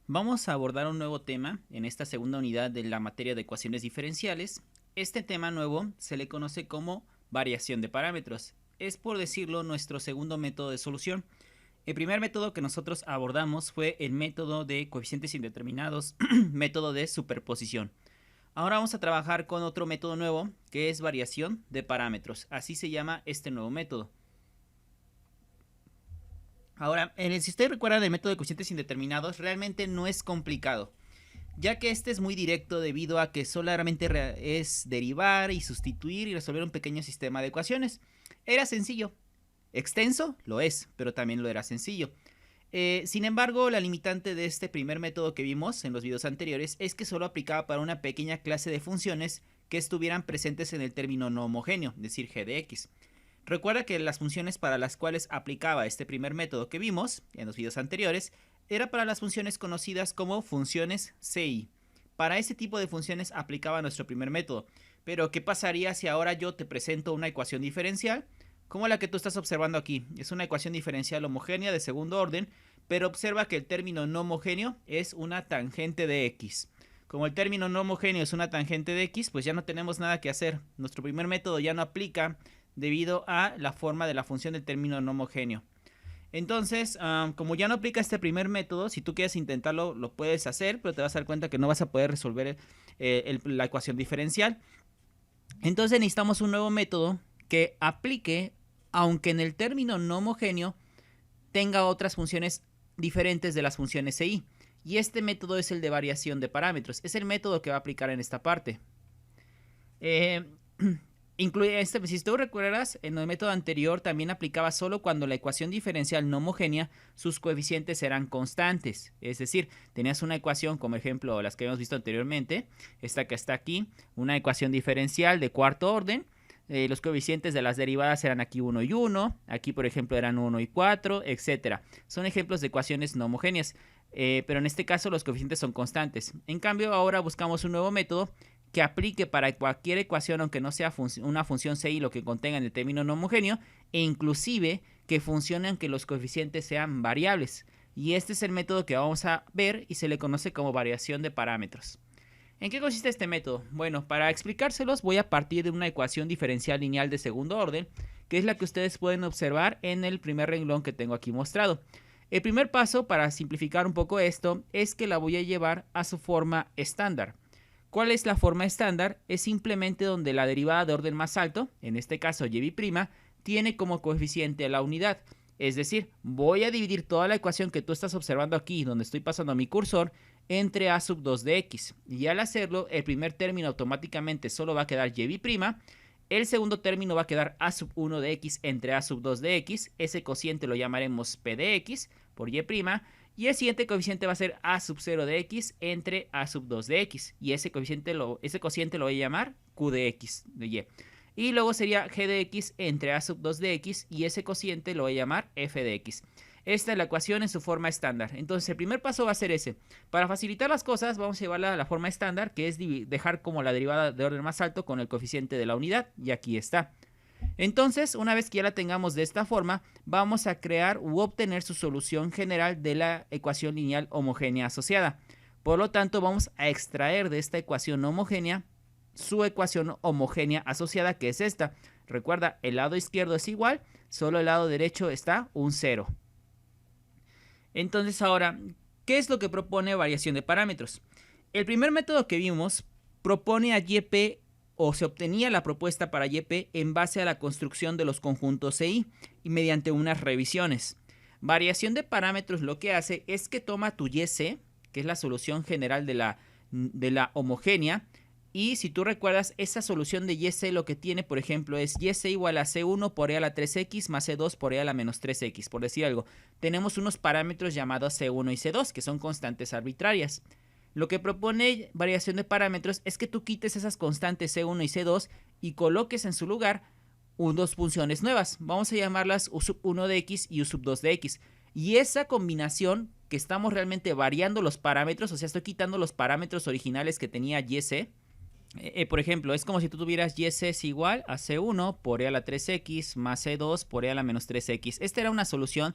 Vamos a abordar un nuevo tema en esta segunda unidad de la materia de ecuaciones diferenciales. Este tema nuevo se le conoce como variación de parámetros. Es, por decirlo, nuestro segundo método de solución. El primer método que nosotros abordamos fue el método de coeficientes indeterminados, método de superposición. Ahora vamos a trabajar con otro método nuevo que es variación de parámetros. Así se llama este nuevo método. Ahora, si ustedes recuerdan el método de coeficientes indeterminados, realmente no es complicado, ya que este es muy directo debido a que solamente es derivar y sustituir y resolver un pequeño sistema de ecuaciones. Era sencillo. Extenso, lo es, pero también lo era sencillo. Sin embargo, la limitante de este primer método que vimos en los videos anteriores es que solo aplicaba para una pequeña clase de funciones que estuvieran presentes en el término no homogéneo, es decir, g de x. Recuerda que las funciones para las cuales aplicaba este primer método que vimos en los videos anteriores era para las funciones conocidas como funciones CI. Para ese tipo de funciones aplicaba nuestro primer método. Pero ¿qué pasaría si ahora yo te presento una ecuación diferencial como la que tú estás observando aquí? Es una ecuación diferencial homogénea de segundo orden, pero observa que el término no homogéneo es una tangente de x. Como el término no homogéneo es una tangente de x, pues ya no tenemos nada que hacer. Nuestro primer método ya no aplica debido a la forma de la función del término no homogéneo. Entonces, como ya no aplica este primer método, si tú quieres intentarlo, lo puedes hacer, pero te vas a dar cuenta que no vas a poder resolver la ecuación diferencial. Entonces necesitamos un nuevo método que aplique, aunque en el término no homogéneo tenga otras funciones diferentes de las funciones CI. Y este método es el de variación de parámetros. Es el método que va a aplicar en esta parte. Si tú recuerdas, en el método anterior también aplicaba solo cuando la ecuación diferencial no homogénea, sus coeficientes eran constantes. Es decir, tenías una ecuación, como ejemplo las que habíamos visto anteriormente, esta que está aquí, una ecuación diferencial de cuarto orden. Los coeficientes de las derivadas eran aquí 1 y 1, aquí por ejemplo eran 1 y 4, etc. Son ejemplos de ecuaciones no homogéneas, pero en este caso los coeficientes son constantes. En cambio, ahora buscamos un nuevo método que aplique para cualquier ecuación, aunque no sea una función CI lo que contenga en el término no homogéneo, e inclusive que funcione aunque los coeficientes sean variables. Y este es el método que vamos a ver y se le conoce como variación de parámetros. ¿En qué consiste este método? Bueno, para explicárselos voy a partir de una ecuación diferencial lineal de segundo orden, que es la que ustedes pueden observar en el primer renglón que tengo aquí mostrado. El primer paso para simplificar un poco esto es que la voy a llevar a su forma estándar. ¿Cuál es la forma estándar? Es simplemente donde la derivada de orden más alto, en este caso y', tiene como coeficiente la unidad. Es decir, voy a dividir toda la ecuación que tú estás observando aquí, donde estoy pasando mi cursor, entre a sub 2 de x. Y al hacerlo, el primer término automáticamente solo va a quedar y'. El segundo término va a quedar a sub 1 de x entre a sub 2 de x. Ese cociente lo llamaremos p de x por y'. Y el siguiente coeficiente va a ser a sub 0 de x entre a sub 2 de x. Y ese cociente lo voy a llamar q de x de y. Y luego sería g de x entre a sub 2 de x y ese cociente lo voy a llamar f de x. Esta es la ecuación en su forma estándar. Entonces el primer paso va a ser ese. Para facilitar las cosas vamos a llevarla a la forma estándar, que es dejar como la derivada de orden más alto con el coeficiente de la unidad. Y aquí está. Entonces, una vez que ya la tengamos de esta forma, vamos a crear u obtener su solución general de la ecuación lineal homogénea asociada. Por lo tanto, vamos a extraer de esta ecuación homogénea su ecuación homogénea asociada, que es esta. Recuerda, el lado izquierdo es igual, solo el lado derecho está un 0. Entonces ahora, ¿qué es lo que propone variación de parámetros? El primer método que vimos propone a YP, o se obtenía la propuesta para YP en base a la construcción de los conjuntos CI y mediante unas revisiones. Variación de parámetros lo que hace es que toma tu YC, que es la solución general de la homogénea, y si tú recuerdas, esa solución de YC lo que tiene, por ejemplo, es YC igual a C1 por E a la 3X más C2 por E a la menos 3X, por decir algo. Tenemos unos parámetros llamados C1 y C2, que son constantes arbitrarias. Lo que propone variación de parámetros es que tú quites esas constantes C1 y C2 y coloques en su lugar dos funciones nuevas. Vamos a llamarlas U sub 1 de X y U sub 2 de X. Y esa combinación que estamos realmente variando los parámetros, o sea, estoy quitando los parámetros originales que tenía YC. Por ejemplo, es como si tú tuvieras YC es igual a C1 por E a la 3X más C2 por E a la menos 3X. Esta era una solución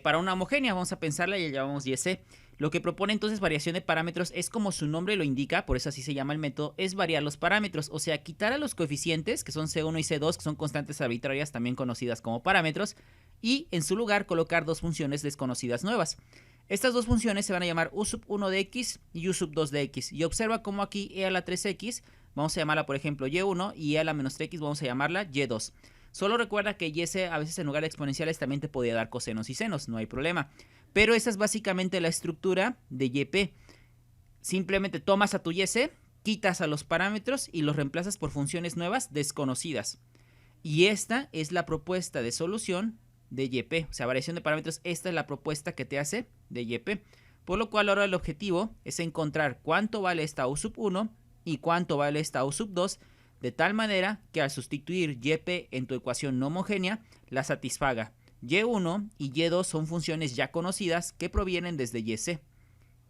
para una homogénea, vamos a pensarla y la llamamos YC. Lo que propone entonces variación de parámetros es como su nombre lo indica, por eso así se llama el método, es variar los parámetros, o sea, quitar a los coeficientes, que son C1 y C2, que son constantes arbitrarias también conocidas como parámetros, y en su lugar colocar dos funciones desconocidas nuevas. Estas dos funciones se van a llamar u sub 1 de x y u sub 2 de x, y observa cómo aquí e a la 3x, vamos a llamarla por ejemplo y1, y e a la menos 3x vamos a llamarla y2. Solo recuerda que y a veces en lugar de exponenciales también te podía dar cosenos y senos, no hay problema. Pero esa es básicamente la estructura de YP. Simplemente tomas a tu YC, quitas a los parámetros y los reemplazas por funciones nuevas desconocidas. Y esta es la propuesta de solución de YP. O sea, variación de parámetros, esta es la propuesta que te hace de YP. Por lo cual ahora el objetivo es encontrar cuánto vale esta u sub 1 y cuánto vale esta u sub 2, de tal manera que al sustituir YP en tu ecuación no homogénea, la satisfaga. Y1 y Y2 son funciones ya conocidas que provienen desde YC.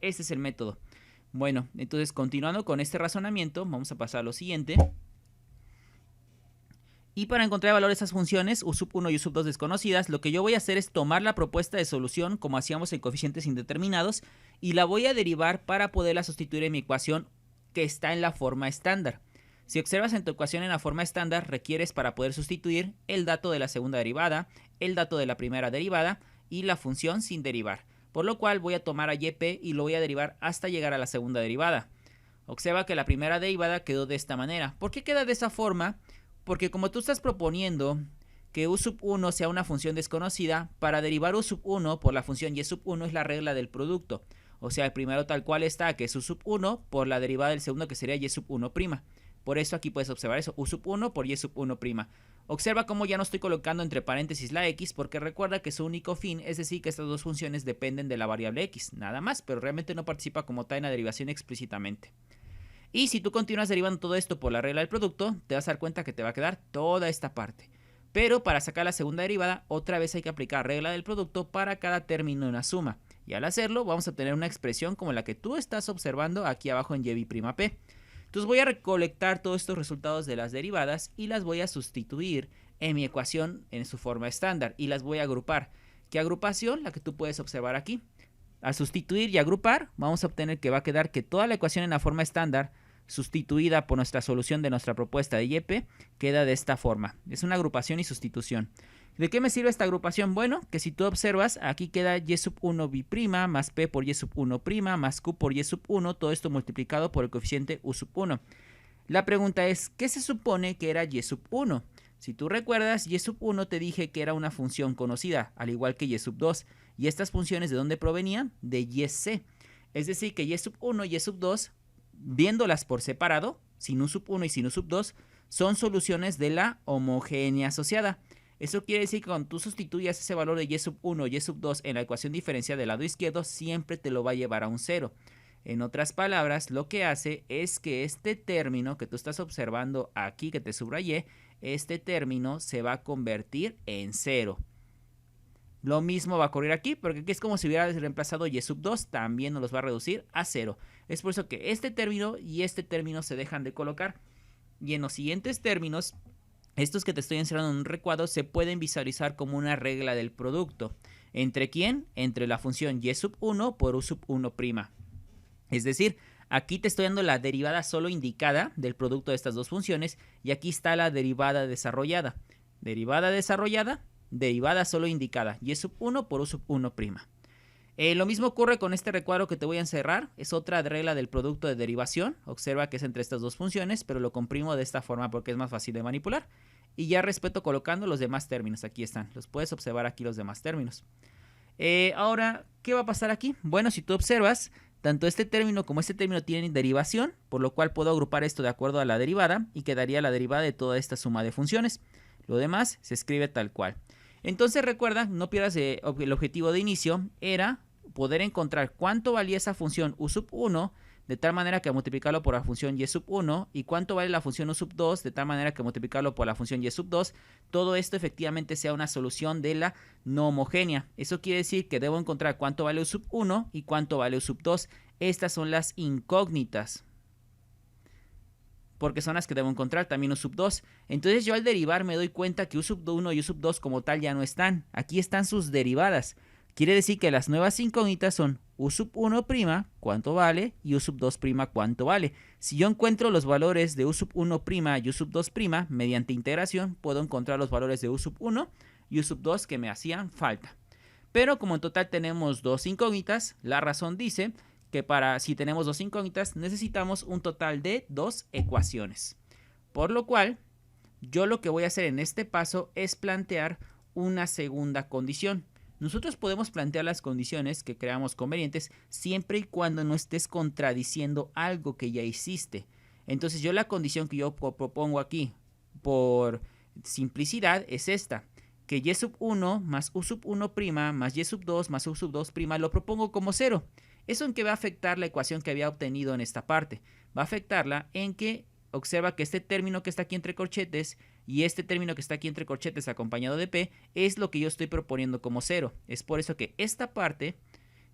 Este es el método. Bueno, entonces continuando con este razonamiento, vamos a pasar a lo siguiente. Y para encontrar el valor de esas funciones, u sub 1 y u sub 2 desconocidas, lo que yo voy a hacer es tomar la propuesta de solución, como hacíamos en coeficientes indeterminados, y la voy a derivar para poderla sustituir en mi ecuación que está en la forma estándar. Si observas en tu ecuación en la forma estándar, requieres para poder sustituir el dato de la segunda derivada, el dato de la primera derivada y la función sin derivar. Por lo cual voy a tomar a YP y lo voy a derivar hasta llegar a la segunda derivada. Observa que la primera derivada quedó de esta manera. ¿Por qué queda de esa forma? Porque como tú estás proponiendo que u sub 1 sea una función desconocida, para derivar u sub 1 por la función y sub 1 es la regla del producto. O sea, el primero tal cual está, que es u sub 1 por la derivada del segundo, que sería y sub 1'. Por eso aquí puedes observar eso, u sub 1 por y sub 1'. Observa cómo ya no estoy colocando entre paréntesis la x, porque recuerda que su único fin es decir que estas dos funciones dependen de la variable x, nada más, pero realmente no participa como tal en la derivación explícitamente. Y si tú continúas derivando todo esto por la regla del producto, te vas a dar cuenta que te va a quedar toda esta parte. Pero para sacar la segunda derivada, otra vez hay que aplicar regla del producto para cada término en la suma. Y al hacerlo, vamos a tener una expresión como la que tú estás observando aquí abajo en YB'. Entonces voy a recolectar todos estos resultados de las derivadas y las voy a sustituir en mi ecuación en su forma estándar y las voy a agrupar. ¿Qué agrupación? La que tú puedes observar aquí. Al sustituir y agrupar, vamos a obtener que va a quedar que toda la ecuación en la forma estándar sustituida por nuestra solución de nuestra propuesta de YP queda de esta forma. Es una agrupación y sustitución. ¿De qué me sirve esta agrupación? Bueno, que si tú observas, aquí queda y sub 1 b' más p por y sub 1' más q por y sub 1, todo esto multiplicado por el coeficiente u sub 1. La pregunta es, ¿qué se supone que era y sub 1? Si tú recuerdas, y sub 1 te dije que era una función conocida, al igual que y sub 2. ¿Y estas funciones de dónde provenían? De YC. Es decir, que y sub 1 y y sub 2, viéndolas por separado, sin u sub 1 y sin u sub 2, son soluciones de la homogénea asociada. Eso quiere decir que cuando tú sustituyas ese valor de y sub 1 y y sub 2 en la ecuación diferencial del lado izquierdo, siempre te lo va a llevar a un 0. En otras palabras, lo que hace es que este término que tú estás observando aquí, que te subrayé, este término se va a convertir en 0. Lo mismo va a ocurrir aquí, porque aquí es como si hubiera reemplazado y sub 2, también nos los va a reducir a 0. Es por eso que este término y este término se dejan de colocar. Y en los siguientes términos, estos que te estoy enseñando en un recuadro se pueden visualizar como una regla del producto. ¿Entre quién? Entre la función y sub 1 por u sub 1'. Es decir, aquí te estoy dando la derivada solo indicada del producto de estas dos funciones y aquí está la derivada desarrollada. Derivada desarrollada, derivada solo indicada, y sub 1 por u sub 1'. Lo mismo ocurre con este recuadro que te voy a encerrar, es otra regla del producto de derivación. Observa que es entre estas dos funciones, pero lo comprimo de esta forma porque es más fácil de manipular. Y ya respeto colocando los demás términos, aquí están, los puedes observar aquí los demás términos. Ahora, ¿qué va a pasar aquí? Bueno, si tú observas, tanto este término como este término tienen derivación, por lo cual puedo agrupar esto de acuerdo a la derivada y quedaría la derivada de toda esta suma de funciones. Lo demás se escribe tal cual. Entonces recuerda, no pierdas el objetivo de inicio, era poder encontrar cuánto valía esa función u sub 1, de tal manera que multiplicarlo por la función y sub 1, y cuánto vale la función u sub 2, de tal manera que multiplicarlo por la función y sub 2, todo esto efectivamente sea una solución de la no homogénea. Eso quiere decir que debo encontrar cuánto vale u sub 1 y cuánto vale u sub 2. Estas son las incógnitas, porque son las que debo encontrar, también u sub 2. Entonces yo al derivar me doy cuenta que u sub 1 y u sub 2 como tal ya no están. Aquí están sus derivadas. Quiere decir que las nuevas incógnitas son u sub 1', cuánto vale, y u sub 2', cuánto vale. Si yo encuentro los valores de u sub 1' y u sub 2', mediante integración, puedo encontrar los valores de u sub 1 y u sub 2 que me hacían falta. Pero como en total tenemos dos incógnitas, la razón dice que si tenemos dos incógnitas, necesitamos un total de dos ecuaciones. Por lo cual, yo lo que voy a hacer en este paso es plantear una segunda condición. Nosotros podemos plantear las condiciones que creamos convenientes siempre y cuando no estés contradiciendo algo que ya hiciste. Entonces yo la condición que yo propongo aquí por simplicidad es esta, que y sub 1 más u sub 1' más y sub 2 más u sub 2' lo propongo como 0. ¿Eso en qué va a afectar la ecuación que había obtenido en esta parte? Va a afectarla en que observa que este término que está aquí entre corchetes y este término que está aquí entre corchetes acompañado de p es lo que yo estoy proponiendo como 0. Es por eso que esta parte,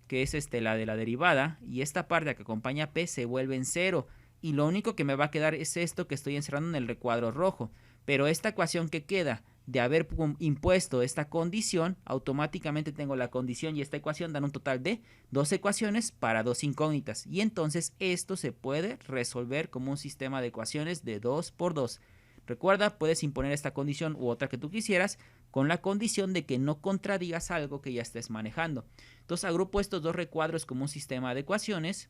que es la de la derivada, y esta parte que acompaña p se vuelven 0. Y lo único que me va a quedar es esto que estoy encerrando en el recuadro rojo. Pero esta ecuación que queda de haber impuesto esta condición, automáticamente tengo la condición y esta ecuación dan un total de dos ecuaciones para dos incógnitas. Y entonces esto se puede resolver como un sistema de ecuaciones de 2 por 2. Recuerda, puedes imponer esta condición u otra que tú quisieras con la condición de que no contradigas algo que ya estés manejando. Entonces agrupo estos dos recuadros como un sistema de ecuaciones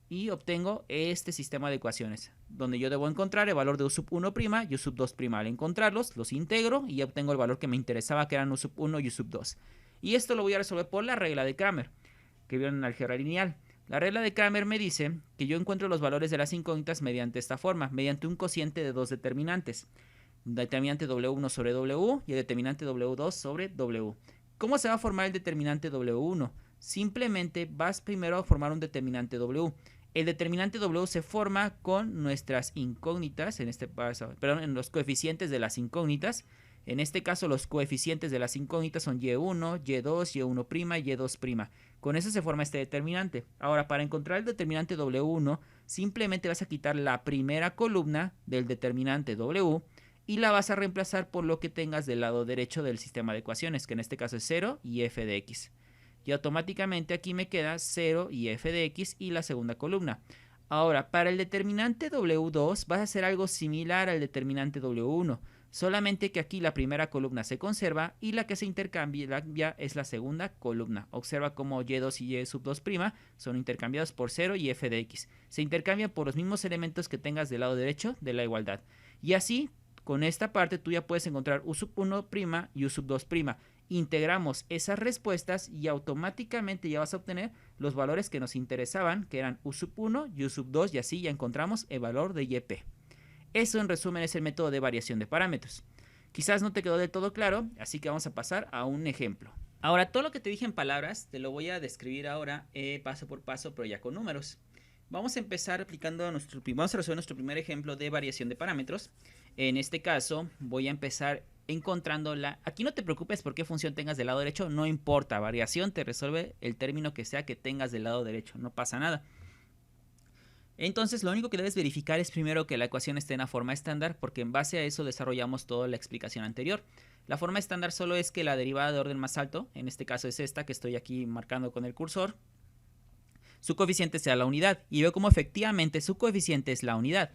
y obtengo este sistema de ecuaciones, donde yo debo encontrar el valor de u sub 1' y u sub 2'. Al encontrarlos, los integro y obtengo el valor que me interesaba, que eran u sub 1 y u sub 2. Y esto lo voy a resolver por la regla de Cramer, que vieron en álgebra lineal. La regla de Cramer me dice que yo encuentro los valores de las incógnitas mediante esta forma, mediante un cociente de dos determinantes. Determinante W1 sobre W y el determinante W2 sobre W. ¿Cómo se va a formar el determinante W1? Simplemente vas primero a formar un determinante W. El determinante W se forma con nuestras incógnitas, en los coeficientes de las incógnitas. En este caso los coeficientes de las incógnitas son Y1, Y2, Y1' y Y2'. Con eso se forma este determinante. Ahora, para encontrar el determinante W1, simplemente vas a quitar la primera columna del determinante W y la vas a reemplazar por lo que tengas del lado derecho del sistema de ecuaciones, que en este caso es 0 y f de x. Y automáticamente aquí me queda 0 y f de x y la segunda columna. Ahora, para el determinante W2 vas a hacer algo similar al determinante W1, solamente que aquí la primera columna se conserva y la que se intercambia es la segunda columna. Observa cómo y2 y y sub 2' son intercambiados por 0 y f de x. Se intercambian por los mismos elementos que tengas del lado derecho de la igualdad. Y así, con esta parte tú ya puedes encontrar u sub 1' y u sub 2'. Integramos esas respuestas y automáticamente ya vas a obtener los valores que nos interesaban, que eran u sub 1 y u sub 2, y así ya encontramos el valor de YP. Eso en resumen es el método de variación de parámetros. Quizás no te quedó del todo claro, así que vamos a pasar a un ejemplo. Ahora, todo lo que te dije en palabras te lo voy a describir ahora paso por paso, pero ya con números. Vamos a empezar aplicando vamos a resolver nuestro primer ejemplo de variación de parámetros. En este caso voy a empezar encontrando aquí no te preocupes por qué función tengas del lado derecho, no importa, variación te resuelve el término que sea que tengas del lado derecho, no pasa nada. Entonces lo único que debes verificar es primero que la ecuación esté en la forma estándar, porque en base a eso desarrollamos toda la explicación anterior. La forma estándar solo es que la derivada de orden más alto, en este caso es esta que estoy aquí marcando con el cursor, su coeficiente sea la unidad, y veo como efectivamente su coeficiente es la unidad.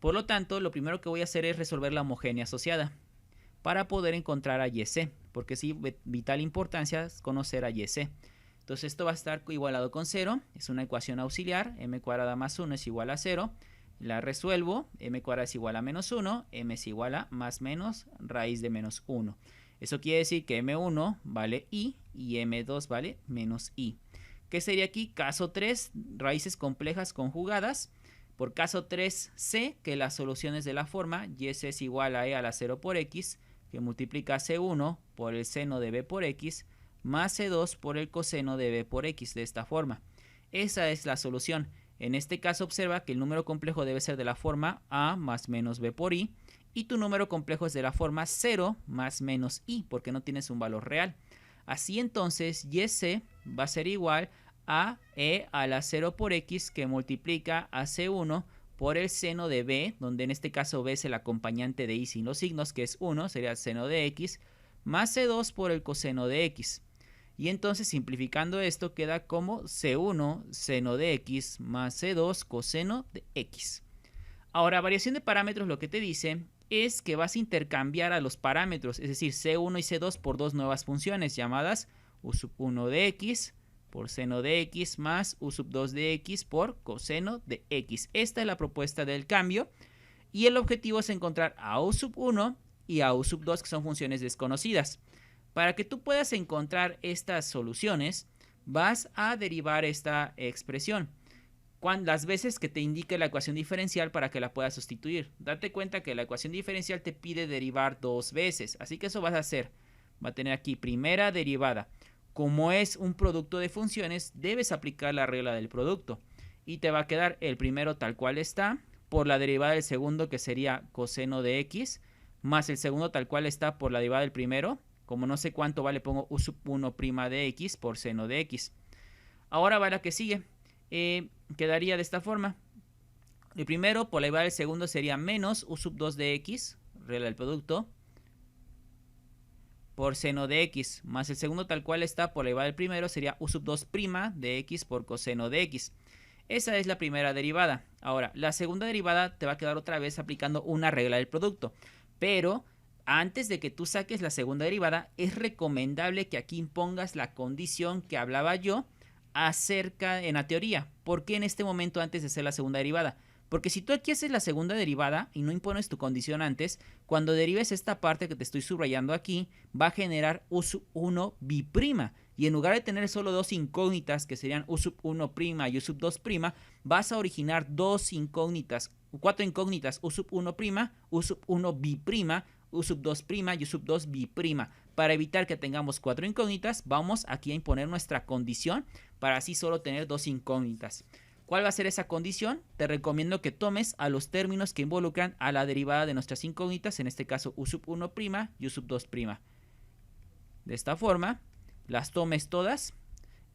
Por lo tanto, lo primero que voy a hacer es resolver la homogénea asociada para poder encontrar a YC, porque sí, vital importancia es conocer a YC. Entonces esto va a estar igualado con 0, es una ecuación auxiliar, m cuadrada más 1 es igual a 0, la resuelvo, m cuadrada es igual a menos 1, m es igual a más menos raíz de menos 1. Eso quiere decir que m1 vale i y m2 vale menos i. ¿Qué sería aquí? Caso 3, raíces complejas conjugadas. Por caso 3, sé que las soluciones de la forma YC es igual a e a la 0 por x, que multiplica C1 por el seno de b por x, más C2 por el coseno de b por x, de esta forma. Esa es la solución. En este caso observa que el número complejo debe ser de la forma a más menos b por i, y tu número complejo es de la forma 0 más menos i, porque no tienes un valor real. Así entonces, YC va a ser igual a e a la 0 por x, que multiplica a C1 por el seno de b, donde en este caso b es el acompañante de i sin los signos, que es 1, sería el seno de x, más C2 por el coseno de x. Y entonces simplificando esto queda como C1 seno de x más C2 coseno de x. Ahora, variación de parámetros lo que te dice es que vas a intercambiar a los parámetros, es decir, C1 y C2 por dos nuevas funciones llamadas U1 de x por seno de x más U2 de x por coseno de x. Esta es la propuesta del cambio y el objetivo es encontrar a U1 y a U2, que son funciones desconocidas. Para que tú puedas encontrar estas soluciones, vas a derivar esta expresión las veces que te indique la ecuación diferencial para que la puedas sustituir. Date cuenta que la ecuación diferencial te pide derivar dos veces, así que eso vas a hacer. Va a tener aquí primera derivada. Como es un producto de funciones, debes aplicar la regla del producto. Y te va a quedar el primero tal cual está, por la derivada del segundo, que sería coseno de x, más el segundo tal cual está por la derivada del primero. Como no sé cuánto vale, pongo U1' de x por seno de x. Ahora va la que sigue. Quedaría de esta forma. El primero por la derivada del segundo sería menos U2 de x, regla del producto, por seno de x, más el segundo tal cual está por la derivada del primero sería U2' de x por coseno de x. Esa es la primera derivada. Ahora, la segunda derivada te va a quedar otra vez aplicando una regla del producto. Pero antes de que tú saques la segunda derivada, es recomendable que aquí impongas la condición que hablaba yo acerca en la teoría. ¿Por qué en este momento antes de hacer la segunda derivada? Porque si tú aquí haces la segunda derivada y no impones tu condición antes, cuando derives esta parte que te estoy subrayando aquí, va a generar U1 biprima. Y en lugar de tener solo dos incógnitas, que serían U1' y U2', vas a originar dos incógnitas, cuatro incógnitas, U1', U1 biprima, U2' y U2 biprima. Para evitar que tengamos cuatro incógnitas, vamos aquí a imponer nuestra condición para así solo tener dos incógnitas. ¿Cuál va a ser esa condición? Te recomiendo que tomes a los términos que involucran a la derivada de nuestras incógnitas, en este caso U1' y U2'. De esta forma, las tomes todas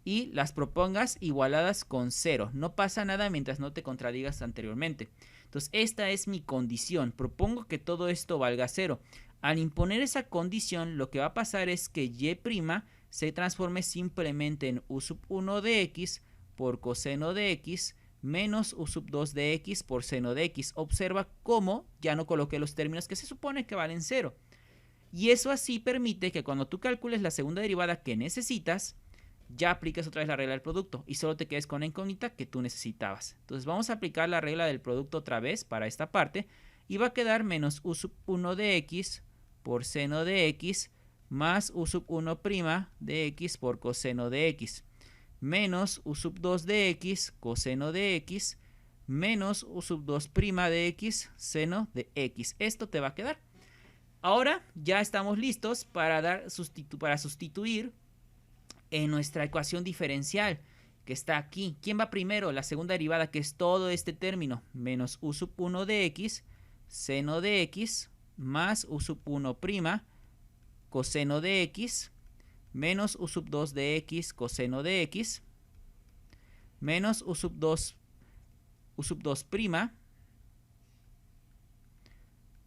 y las propongas igualadas con 0. No pasa nada mientras no te contradigas anteriormente. Entonces, esta es mi condición. Propongo que todo esto valga 0. Al imponer esa condición, lo que va a pasar es que y' se transforme simplemente en U1 de x por coseno de x menos U2 de x por seno de x. Observa cómo ya no coloqué los términos que se supone que valen 0. Y eso así permite que cuando tú calcules la segunda derivada que necesitas, ya apliques otra vez la regla del producto y solo te quedes con la incógnita que tú necesitabas. Entonces vamos a aplicar la regla del producto otra vez para esta parte y va a quedar menos U1 de x por seno de x más U1' de x por coseno de x menos U2 de x coseno de x menos U2' de x seno de x. Esto te va a quedar. Ahora ya estamos listos para sustituir en nuestra ecuación diferencial que está aquí. ¿Quién va primero? La segunda derivada, que es todo este término, menos U1 de x seno de x más U1' coseno de x menos U2 de x coseno de x menos U2'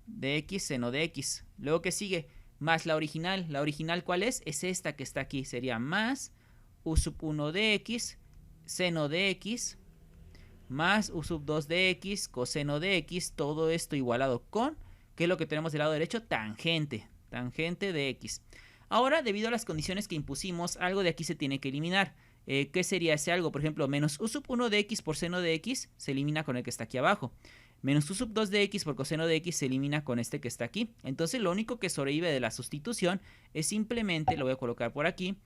de x seno de x. Luego, ¿qué sigue? Más la original. ¿La original cuál es? Es esta que está aquí. Sería más U1 de x seno de x más U2 de x coseno de x. Todo esto igualado con, ¿qué es lo que tenemos del lado derecho? Tangente. Tangente de x. Ahora, debido a las condiciones que impusimos, algo de aquí se tiene que eliminar. ¿Qué sería ese algo? Por ejemplo, menos U1 de x por seno de x se elimina con el que está aquí abajo. Menos U2 de x por coseno de x se elimina con este que está aquí. Entonces lo único que sobrevive de la sustitución es simplemente, lo voy a colocar por aquí,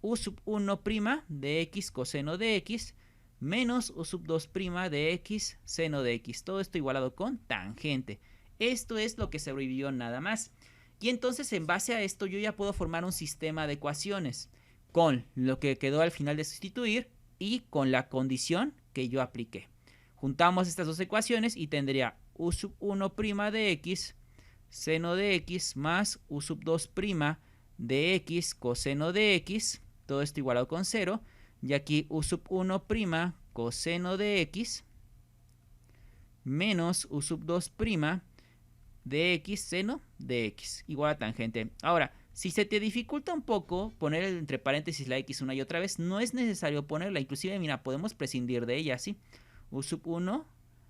U1' de x coseno de x menos U2' de x seno de x. Todo esto igualado con tangente. Esto es lo que sobrevivió nada más. Y entonces en base a esto yo ya puedo formar un sistema de ecuaciones con lo que quedó al final de sustituir y con la condición que yo apliqué. Juntamos estas dos ecuaciones y tendría U1' de x seno de x más U2' de x coseno de x, todo esto igualado con 0, y aquí U1' coseno de x menos U2' de x seno de x igual a tangente. Ahora, Si se te dificulta un poco poner entre paréntesis la x una y otra vez, no es necesario ponerla. Inclusive, mira, podemos prescindir de ella, ¿sí? U sub 1,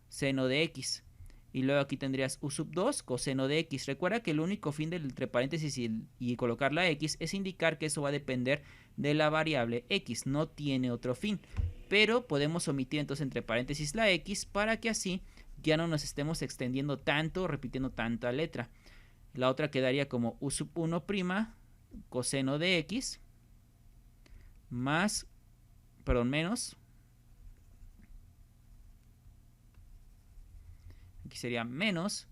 seno de x. Y luego aquí tendrías u sub 2, coseno de x. Recuerda que el único fin del entre paréntesis y colocar la x es indicar que eso va a depender de la variable x. No tiene otro fin. Pero podemos omitir entonces entre paréntesis la x para que así ya no nos estemos extendiendo tanto, repitiendo tanta letra. La otra quedaría como u sub 1' coseno de x más, perdón, menos. Aquí sería menos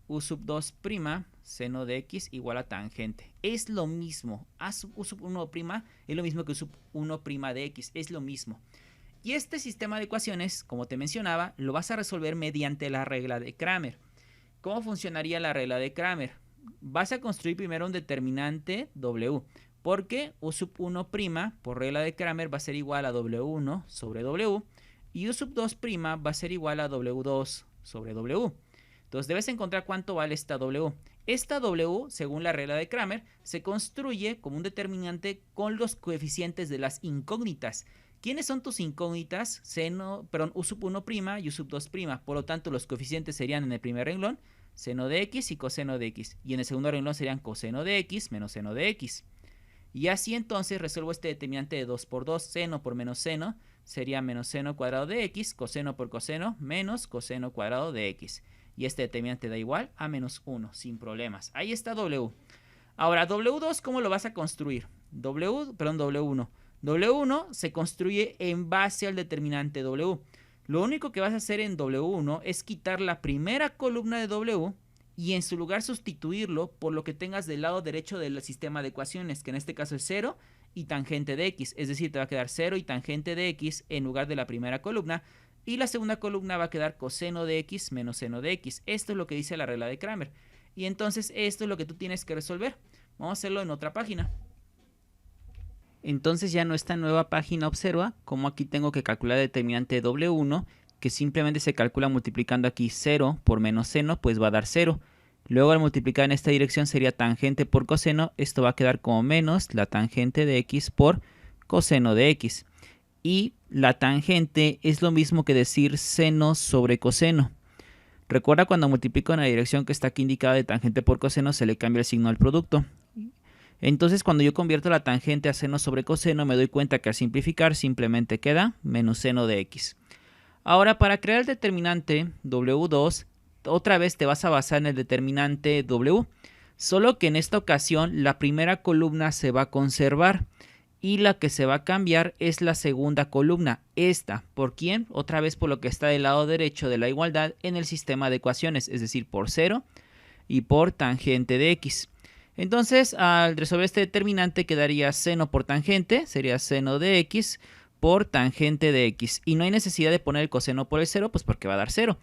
u sub 2' seno de x igual a tangente. Es lo mismo. U sub 1' es lo mismo que u sub 1' de x. Es lo mismo. Y este sistema de ecuaciones, como te mencionaba, lo vas a resolver mediante la regla de Cramer. ¿Cómo funcionaría la regla de Cramer? Vas a construir primero un determinante W, porque u sub 1' por regla de Cramer va a ser igual a W1 sobre W, y u sub 2' va a ser igual a W2 sobre W. Entonces debes encontrar cuánto vale esta W. Esta W, según la regla de Cramer, se construye como un determinante con los coeficientes de las incógnitas. ¿Quiénes son tus incógnitas? U sub 1' y u sub 2'. Por lo tanto, los coeficientes serían en el primer renglón seno de x y coseno de x. Y en el segundo renglón serían coseno de x menos seno de x. Y así entonces resuelvo este determinante de 2 por 2. Seno por menos seno sería menos seno cuadrado de x. Coseno por coseno menos coseno cuadrado de x. Y este determinante da igual a menos 1, sin problemas. Ahí está W. Ahora, W2, ¿cómo lo vas a construir? W1. W1 se construye en base al determinante W. Lo único que vas a hacer en W1 es quitar la primera columna de W y en su lugar sustituirlo por lo que tengas del lado derecho del sistema de ecuaciones, que en este caso es 0 y tangente de x. Es decir, te va a quedar 0 y tangente de x en lugar de la primera columna. Y la segunda columna va a quedar coseno de x menos seno de x. Esto es lo que dice la regla de Cramer. Y entonces esto es lo que tú tienes que resolver. Vamos a hacerlo en otra página. Entonces ya en esta nueva página observa cómo aquí tengo que calcular el determinante de W1, que simplemente se calcula multiplicando aquí 0 por menos seno, pues va a dar 0. Luego al multiplicar en esta dirección sería tangente por coseno, esto va a quedar como menos la tangente de x por coseno de x. Y la tangente es lo mismo que decir seno sobre coseno. Recuerda cuando multiplico en la dirección que está aquí indicada de tangente por coseno, se le cambia el signo al producto. Entonces cuando yo convierto la tangente a seno sobre coseno me doy cuenta que al simplificar simplemente queda menos seno de x. Ahora para crear el determinante W2 otra vez te vas a basar en el determinante W, solo que en esta ocasión la primera columna se va a conservar y la que se va a cambiar es la segunda columna, esta. ¿Por quién? Otra vez por lo que está del lado derecho de la igualdad en el sistema de ecuaciones, es decir, por 0 y por tangente de x. Entonces, al resolver este determinante quedaría seno por tangente, sería seno de x por tangente de x. Y no hay necesidad de poner el coseno por el 0, pues porque va a dar 0.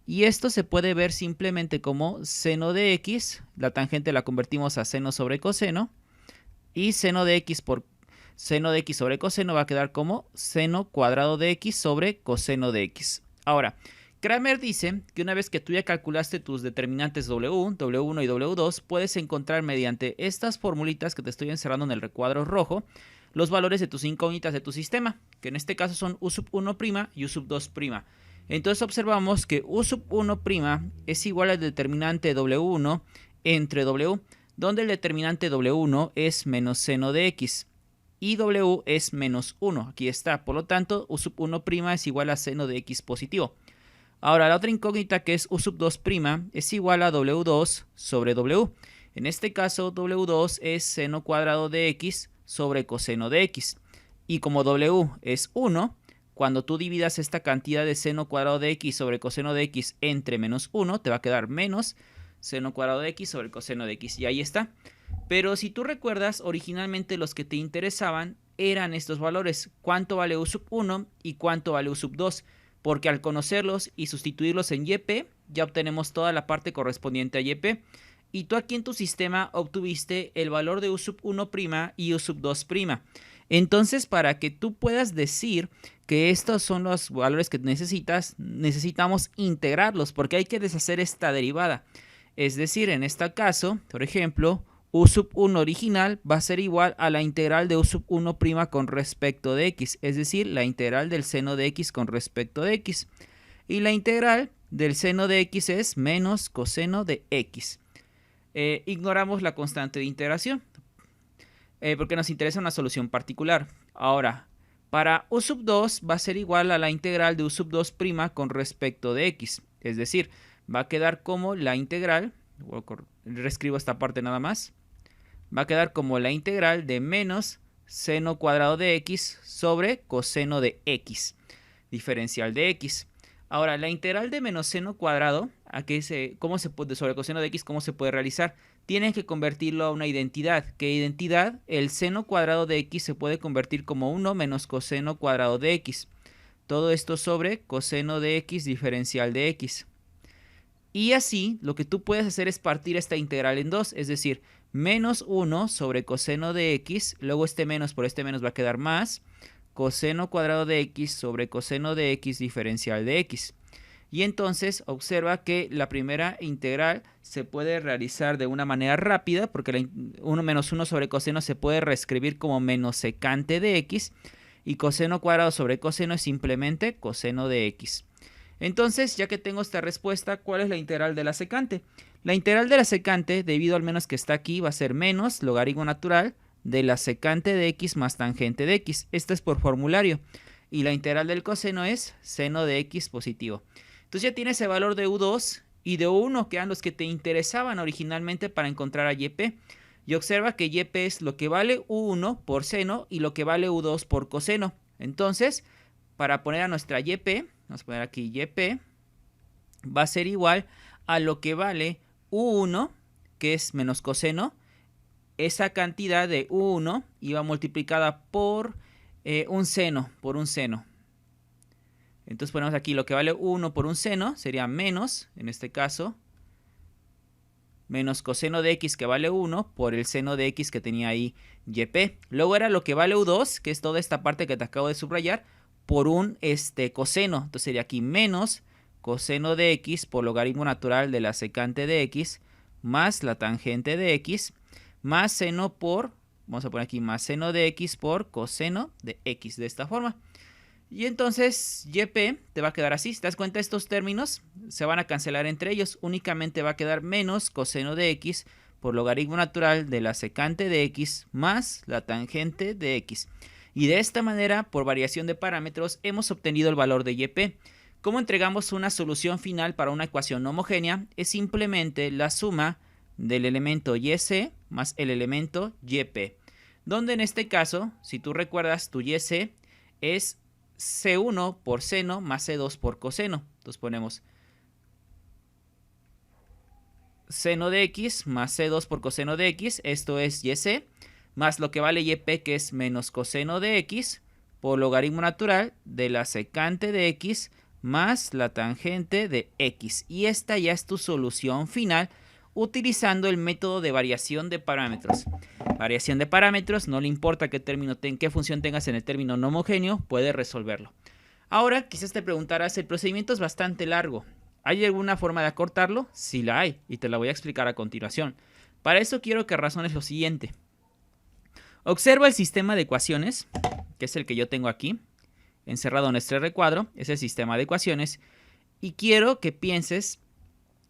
Y esto se puede ver simplemente como seno de x, la tangente la convertimos a seno sobre coseno, y seno de x por seno de x sobre coseno va a quedar como seno cuadrado de x sobre coseno de x. Ahora, Cramer dice que una vez que tú ya calculaste tus determinantes W1 y W2, puedes encontrar mediante estas formulitas que te estoy encerrando en el recuadro rojo, los valores de tus incógnitas de tu sistema, que en este caso son u sub 1' y u sub 2'. Entonces observamos que u sub 1' es igual al determinante W1 entre W, donde el determinante W1 es menos seno de x y W es menos 1. Aquí está, por lo tanto, u sub 1' es igual a seno de x positivo. Ahora, la otra incógnita que es u sub 2' es igual a W2 sobre W. En este caso, W2 es seno cuadrado de x sobre coseno de x. Y como W es 1, cuando tú dividas esta cantidad de seno cuadrado de x sobre coseno de x entre menos 1, te va a quedar menos seno cuadrado de x sobre coseno de x. Y ahí está. Pero si tú recuerdas, originalmente los que te interesaban eran estos valores. ¿Cuánto vale u sub 1 y cuánto vale u sub 2? Porque al conocerlos y sustituirlos en YP, ya obtenemos toda la parte correspondiente a YP. Y tú aquí en tu sistema obtuviste el valor de u sub 1' y u sub 2'. Entonces, para que tú puedas decir que estos son los valores que necesitamos integrarlos, porque hay que deshacer esta derivada. Es decir, en este caso, por ejemplo, U sub 1 original va a ser igual a la integral de U sub 1' con respecto de x, es decir, la integral del seno de x con respecto de x. Y la integral del seno de x es menos coseno de x. Ignoramos la constante de integración, porque nos interesa una solución particular. Ahora, para U sub 2 va a ser igual a la integral de U sub 2' con respecto de x, es decir, va a quedar como la integral, reescribo esta parte nada más, va a quedar como la integral de menos seno cuadrado de x sobre coseno de x, diferencial de x. Ahora, la integral de menos seno cuadrado, ¿cómo se puede, sobre coseno de x, cómo se puede realizar? Tienen que convertirlo a una identidad. ¿Qué identidad? El seno cuadrado de x se puede convertir como 1 menos coseno cuadrado de x. Todo esto sobre coseno de x diferencial de x. Y así, lo que tú puedes hacer es partir esta integral en dos, es decir, menos 1 sobre coseno de x, luego este menos por este menos va a quedar más, coseno cuadrado de x sobre coseno de x diferencial de x. Y entonces observa que la primera integral se puede realizar de una manera rápida, porque 1 menos 1 sobre coseno se puede reescribir como menos secante de x, y coseno cuadrado sobre coseno es simplemente coseno de x. Entonces, ya que tengo esta respuesta, ¿cuál es la integral de la secante? La integral de la secante, debido al menos que está aquí, va a ser menos logaritmo natural de la secante de x más tangente de x. Esto es por formulario. Y la integral del coseno es seno de x positivo. Entonces ya tienes el valor de U2 y de U1, que eran los que te interesaban originalmente para encontrar a YP. Y observa que YP es lo que vale U1 por seno y lo que vale U2 por coseno. Entonces, para poner a nuestra YP, vamos a poner aquí YP, va a ser igual a lo que vale U1, que es menos coseno, esa cantidad de U1 iba multiplicada por un seno, Entonces ponemos aquí lo que vale U1 por un seno, sería menos, en este caso, menos coseno de x que vale 1 por el seno de x que tenía ahí YP. Luego era lo que vale U2, que es toda esta parte que te acabo de subrayar, por un coseno. Entonces sería aquí menos coseno de x por logaritmo natural de la secante de x más la tangente de x más seno por, vamos a poner aquí más seno de x por coseno de x, de esta forma. Y entonces YP te va a quedar así. Si te das cuenta, estos términos se van a cancelar entre ellos. Únicamente va a quedar menos coseno de x por logaritmo natural de la secante de x más la tangente de x. Y de esta manera, por variación de parámetros, hemos obtenido el valor de YP. ¿Cómo entregamos una solución final para una ecuación no homogénea? Es simplemente la suma del elemento YC más el elemento YP. Donde en este caso, si tú recuerdas, tu YC es C1 por seno más C2 por coseno. Entonces ponemos seno de x más C2 por coseno de x, esto es YC, más lo que vale YP, que es menos coseno de x por logaritmo natural de la secante de x más la tangente de x. Y esta ya es tu solución final utilizando el método de variación de parámetros. Variación de parámetros, no le importa qué función tengas en el término no homogéneo, puedes resolverlo. Ahora, quizás te preguntarás, el procedimiento es bastante largo. ¿Hay alguna forma de acortarlo? Sí la hay, y te la voy a explicar a continuación. Para eso quiero que razones lo siguiente. Observa el sistema de ecuaciones, que es el que yo tengo aquí, encerrado en este recuadro, es el sistema de ecuaciones, y quiero que pienses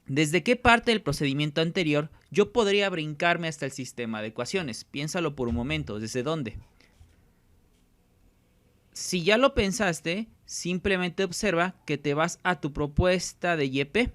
desde qué parte del procedimiento anterior yo podría brincarme hasta el sistema de ecuaciones. Piénsalo por un momento, ¿desde dónde? Si ya lo pensaste, simplemente observa que te vas a tu propuesta de YP.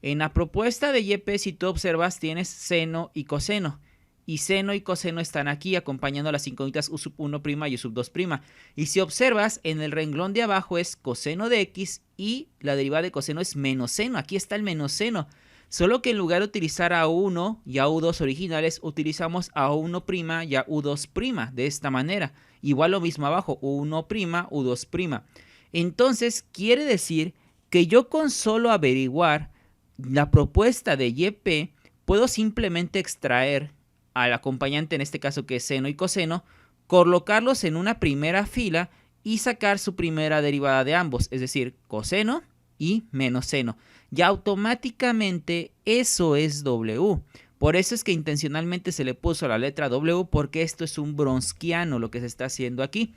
En la propuesta de YP, si tú observas, tienes seno y coseno. Y seno y coseno están aquí acompañando a las incógnitas U sub 1' y U sub 2'. Y si observas, en el renglón de abajo es coseno de x y la derivada de coseno es menos seno. Aquí está el menos seno. Solo que en lugar de utilizar a U1 y a U2 originales, utilizamos a U1' y a U2' de esta manera. Igual lo mismo abajo, U1', U2'. Entonces, quiere decir que yo con solo averiguar la propuesta de YP, puedo simplemente extraer al acompañante, en este caso que es seno y coseno, colocarlos en una primera fila y sacar su primera derivada de ambos, es decir, coseno y menos seno. Ya automáticamente eso es W. Por eso es que intencionalmente se le puso la letra W, porque esto es un bronsquiano lo que se está haciendo aquí.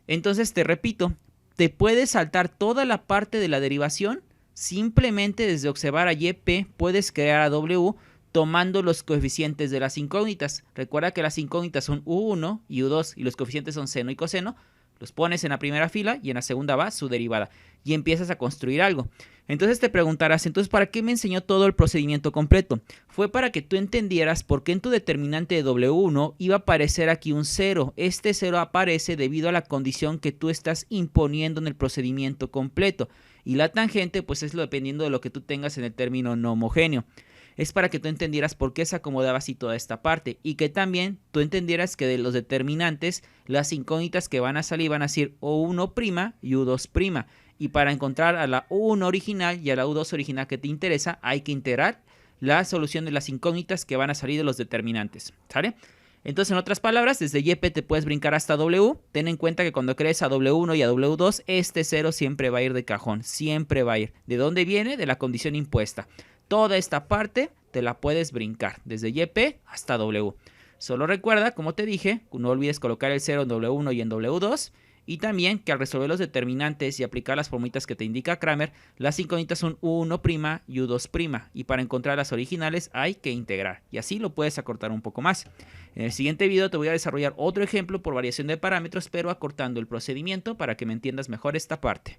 Entonces te repito, te puedes saltar toda la parte de la derivación. Simplemente desde observar a YP puedes crear a W tomando los coeficientes de las incógnitas. Recuerda que las incógnitas son U1 y U2 y los coeficientes son seno y coseno. Los pones en la primera fila y en la segunda va su derivada y empiezas a construir algo. Entonces te preguntarás, entonces ¿para qué me enseñó todo el procedimiento completo? Fue para que tú entendieras por qué en tu determinante de W1 iba a aparecer aquí un 0. Este 0 aparece debido a la condición que tú estás imponiendo en el procedimiento completo. Y la tangente pues es lo dependiendo de lo que tú tengas en el término no homogéneo. Es para que tú entendieras por qué se acomodaba así toda esta parte y que también tú entendieras que de los determinantes las incógnitas que van a salir van a ser U1' y U2'. Y para encontrar a la U1 original y a la U2 original que te interesa hay que integrar la solución de las incógnitas que van a salir de los determinantes, ¿sale? Entonces, en otras palabras, desde YP te puedes brincar hasta W. Ten en cuenta que cuando crees a W1 y a W2, este 0 siempre va a ir de cajón, siempre va a ir. ¿De dónde viene? De la condición impuesta. Toda esta parte te la puedes brincar, desde YP hasta W. Solo recuerda, como te dije, no olvides colocar el 0 en W1 y en W2. Y también que al resolver los determinantes y aplicar las formulitas que te indica Cramer, las incógnitas son U1' y U2'. Y para encontrar las originales hay que integrar. Y así lo puedes acortar un poco más. En el siguiente video te voy a desarrollar otro ejemplo por variación de parámetros, pero acortando el procedimiento para que me entiendas mejor esta parte.